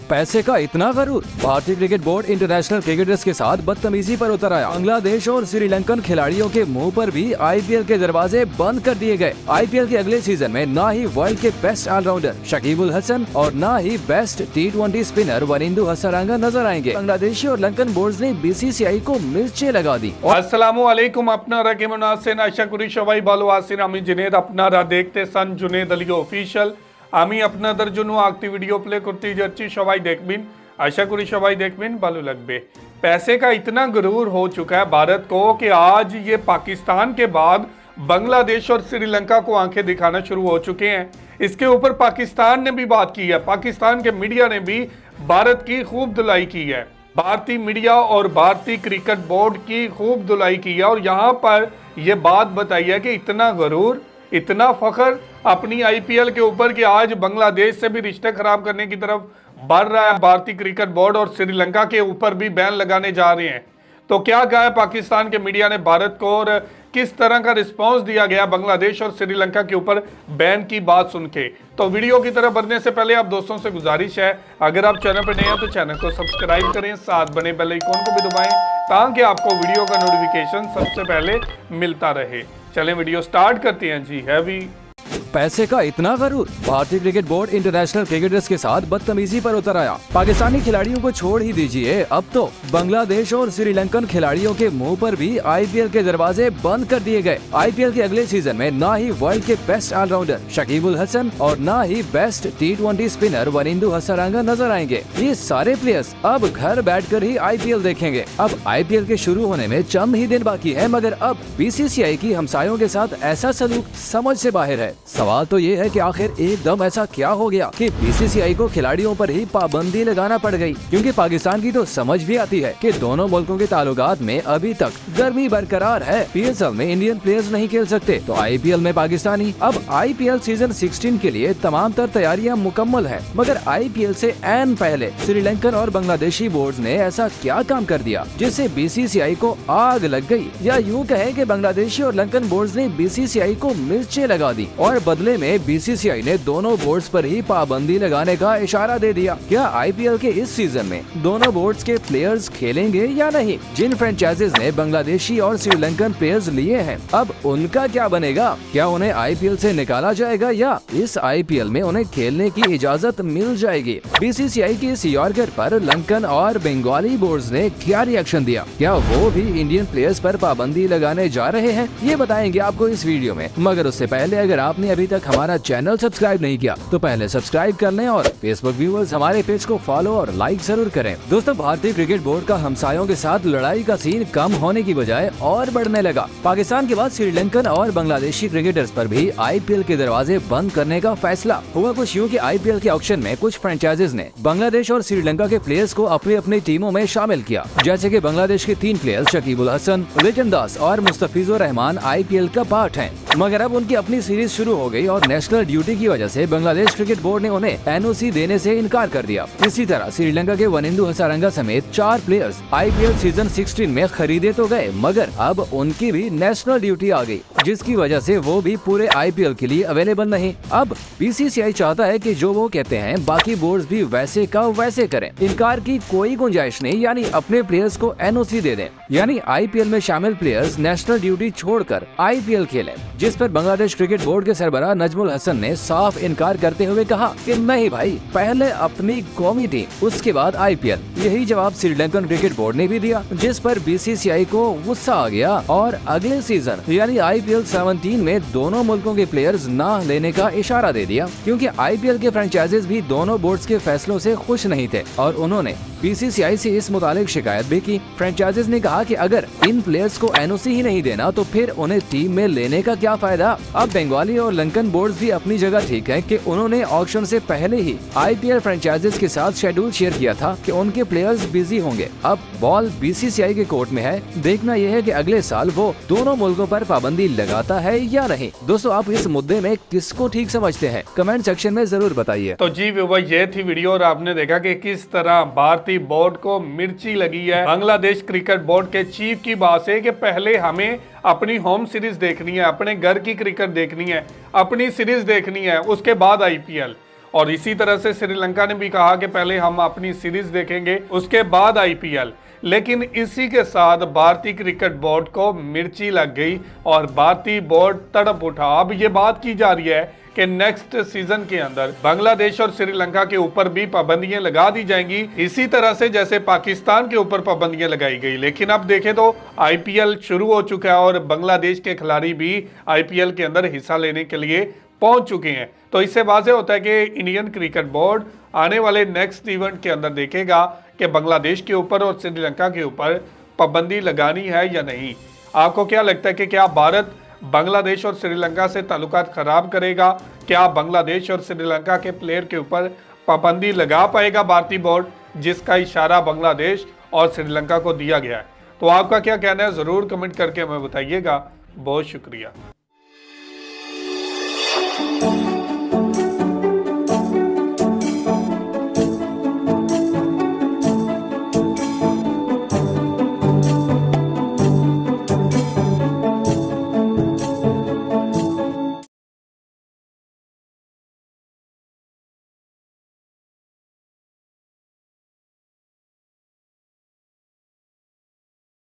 पैसे का इतना गरूर। भारतीय क्रिकेट बोर्ड इंटरनेशनल क्रिकेटर्स के साथ बदतमीजी पर उतर आया। बांग्लादेश और श्रीलंकन खिलाड़ियों के मुंह पर भी आईपीएल के दरवाजे बंद कर दिए गए। आईपीएल के अगले सीजन में न ही वर्ल्ड के बेस्ट ऑलराउंडर शकीब उल हसन और न ही बेस्ट टी20 स्पिनर वनिंदु हसारंगा नजर आएंगे। बांग्लादेशी और लंकन बोर्ड ने बीसीसीआई को मिर्चें लगा दी। আসসালামুয়ালাইকুম আপনারা কেমন আছেন? আশা করি সবাই ভালো আছেন। আমি জুনেদ, আপনারা দেখতেছেন জুনেদ আলী অফিশিয়াল। আমি আপনাদের জন্য একটি ভিডিও প্লে করতে যাচ্ছি, সবাই দেখবেন। आशा करी सबाई देखবেন, ভালো লাগবে। पैसे का इतना गुरूर हो चुका है भारत को कि आज ये पाकिस्तान के बाद बांग्लादेश और श्रीलंका को आंखें दिखाना शुरू हो चुके हैं। इसके ऊपर पाकिस्तान ने भी बात की है, पाकिस्तान के मीडिया ने भी भारत की खूब धुलाई की है। भारतीय मीडिया और भारतीय क्रिकेट बोर्ड की खूब धुलाई की है और यहाँ पर यह बात बताई है कि इतना गुरूर, इतना फख्र अपनी आईपीएल के ऊपर कि आज बांग्लादेश से भी रिश्ते खराब करने की तरफ बढ़ रहा है। भारतीय क्रिकेट बोर्ड और श्रीलंका के ऊपर भी बैन लगाने जा रहे हैं। तो क्या कहा है पाकिस्तान के मीडिया ने भारत को और किस तरह का रिस्पांस दिया गया बांग्लादेश और श्रीलंका के ऊपर बैन की बात सुन के। तो वीडियो की तरफ बढ़ने से पहले आप दोस्तों से गुजारिश है, अगर आप चैनल पर नए हैं तो चैनल को सब्सक्राइब करें, साथ बने बेल आइकन को भी दबाएं ताकि आपको वीडियो का नोटिफिकेशन सबसे पहले मिलता रहे। चलें वीडियो स्टार्ट करते हैं जी। हैवी पैसे का इतना गरूर। भारतीय क्रिकेट बोर्ड इंटरनेशनल क्रिकेटर्स के साथ बदतमीजी पर उतर आया। पाकिस्तानी खिलाड़ियों को छोड़ ही दीजिए, अब तो बांग्लादेश और श्रीलंकन खिलाड़ियों के मुंह पर भी आईपीएल के दरवाजे बंद कर दिए गए। आईपीएल के अगले सीजन में न ही वर्ल्ड के बेस्ट ऑलराउंडर शकीब उल हसन और न ही बेस्ट टी20 स्पिनर वनिंदु हसारंगा नजर आएंगे। ये सारे प्लेयर्स अब घर बैठकर ही आईपीएल देखेंगे। अब आईपीएल के शुरू होने में चंद ही दिन बाकी है, मगर अब बीसीसीआई की हमसायों के साथ ऐसा सलूक समझ से बाहर है। सवाल तो ये है कि आखिर एकदम ऐसा क्या हो गया कि बीसीसीआई को खिलाड़ियों पर ही पाबंदी लगाना पड़ गई। क्योंकि पाकिस्तान की तो समझ भी आती है कि दोनों मुल्कों के ताल्लुकात में अभी तक गर्मी बरकरार है। पीएसएल में इंडियन प्लेयर्स नहीं खेल सकते तो आईपीएल में पाकिस्तानी। अब आईपीएल सीजन 16 के लिए तमाम तर तैयारियां मुकम्मल है, मगर आईपीएल से ऐन पहले श्रीलंकन और बांग्लादेशी बोर्ड ने ऐसा क्या काम कर दिया जिससे बीसीसीआई को आग लग गई। या यूँ कहे कि बांग्लादेशी और लंकन बोर्ड ने बीसीसीआई को मिर्चें लगा दी और बदले में बीसीसीआई ने दोनों बोर्ड्स पर ही पाबंदी लगाने का इशारा दे दिया। क्या आईपीएल के इस सीजन में दोनों बोर्ड्स के प्लेयर्स खेलेंगे या नहीं? जिन फ्रेंचाइजीज ने बांग्लादेशी और श्रीलंकन प्लेयर्स लिए हैं, अब उनका क्या बनेगा? क्या उन्हें आईपीएल से निकाला जाएगा या इस आईपीएल में उन्हें खेलने की इजाजत मिल जाएगी? बीसीसीआई की इस यॉर्कर पर लंकन और बंगाली बोर्ड्स ने क्या रिएक्शन दिया? क्या वो भी इंडियन प्लेयर्स पर पाबंदी लगाने जा रहे हैं? ये बताएंगे आपको इस वीडियो में। मगर उससे पहले अगर आपने अभी तक हमारा चैनल सब्सक्राइब नहीं किया तो पहले सब्सक्राइब कर लें और फेसबुक व्यूअर्स हमारे पेज को फॉलो और लाइक जरूर करें। दोस्तों, भारतीय क्रिकेट बोर्ड का हमसायों के साथ लड़ाई का सीन कम होने की बजाय और बढ़ने लगा। पाकिस्तान के बाद श्रीलंकन और बांग्लादेशी क्रिकेटर्स पर भी आईपीएल के दरवाजे बंद करने का फैसला हुआ। कुछ यूँ कि आईपीएल के ऑक्शन में कुछ फ्रेंचाइजीज ने बांग्लादेश और श्रीलंका के प्लेयर्स को अपनी अपनी टीमों में शामिल किया। जैसे कि बांग्लादेश के 3 प्लेयर्स शकीब उल हसन, लिटन दास और मुस्तफिजुर रहमान आईपीएल का पार्ट हैं। मगर अब उनकी अपनी सीरीज शुरू हो गई और नेशनल ड्यूटी की वजह से बांग्लादेश क्रिकेट बोर्ड ने उन्हें एनओसी देने से इनकार कर दिया। इसी तरह श्रीलंका के वनिंदु हसारंगा समेत 4 प्लेयर्स आईपीएल सीजन 16 में खरीदे तो गए, मगर अब उनकी भी नेशनल ड्यूटी आ गई, जिसकी वजह से वो भी पूरे आईपीएल के लिए अवेलेबल नहीं। अब बीसीसीआई चाहता है कि जो वो कहते हैं बाकी बोर्ड्स भी वैसे का वैसे करें। इनकार की कोई गुंजाइश नहीं, यानी अपने प्लेयर्स को एनओसी दे दें, यानी आईपीएल में शामिल प्लेयर्स नेशनल ड्यूटी छोड़कर आईपीएल खेलें। जिस पर बांग्लादेश क्रिकेट बोर्ड के सरबराह नजमुल हसन ने साफ इनकार करते हुए कहा कि नहीं भाई, पहले अपनी कौमी टीम उसके बाद आईपीएल। यही जवाब श्रीलंकन क्रिकेट बोर्ड ने भी दिया, जिस पर बीसीसीआई को गुस्सा आ गया और अगले सीजन यानी आईपीएल 17 में दोनों मुल्कों के प्लेयर्स न लेने का इशारा दे दिया। क्योंकि आईपीएल के फ्रेंचाइजीज भी दोनों बोर्ड्स के फैसलों से खुश नहीं थे और उन्होंने बीसीसीआई से इस मुतालिक शिकायत भी की। फ्रेंचाइजीज ने कहा कि अगर इन प्लेयर्स को एनओसी ही नहीं देना तो फिर उन्हें टीम में लेने का क्या फायदा। अब बंगाली और लंकन बोर्ड्स भी अपनी जगह ठीक है कि उन्होंने ऑक्शन से पहले ही आईपीएल फ्रेंचाइजीज के साथ शेड्यूल शेयर किया था कि उनके प्लेयर्स बिजी होंगे। अब बॉल बीसीसीआई के कोर्ट में है, देखना यह है कि अगले साल वो दोनों मुल्कों पर पाबंदी लगाता है या नहीं। दोस्तों, आप इस मुद्दे में किसको ठीक समझते हैं? कमेंट सेक्शन में जरूर बताइए। तो जी वो ये थी वीडियो और आपने देखा कि किस तरह भारतीय बोर्ड को मिर्ची लगी है। बांग्लादेश क्रिकेट बोर्ड के चीफ की बात है कि पहले हमें अपनी होम सीरीज देखनी है, अपने घर की क्रिकेट देखनी है, अपनी सीरीज देखनी है, उसके बाद आईपीएल। और इसी तरह से श्रीलंका ने भी कहा कि पहले हम अपनी सीरीज देखेंगे उसके बाद आईपीएल। लेकिन इसी के साथ भारतीय क्रिकेट बोर्ड को मिर्ची लग गई और भारतीय बोर्ड तड़प उठा। अब ये बात की जा रही है कि नेक्स्ट सीजन के अंदर बांग्लादेश और श्रीलंका के ऊपर भी पाबंदियां लगा दी जाएंगी, इसी तरह से जैसे पाकिस्तान के ऊपर पाबंदियां लगाई गई। लेकिन अब देखें तो आईपीएल शुरू हो चुका है और बांग्लादेश के खिलाड़ी भी आईपीएल के अंदर हिस्सा लेने के लिए पहुंच चुके हैं। तो इससे वाज़ेह होता है कि इंडियन क्रिकेट बोर्ड आने वाले नेक्स्ट इवेंट के अंदर देखेगा कि बांग्लादेश के ऊपर और श्रीलंका के ऊपर पाबंदी लगानी है या नहीं। आपको क्या लगता है कि क्या भारत बांग्लादेश और श्रीलंका से ताल्लुकात खराब करेगा? क्या बांग्लादेश और श्रीलंका के प्लेयर के ऊपर पाबंदी लगा पाएगा भारतीय बोर्ड, जिसका इशारा बांग्लादेश और श्रीलंका को दिया गया है? तो आपका क्या कहना है, ज़रूर कमेंट करके हमें बताइएगा। बहुत शुक्रिया।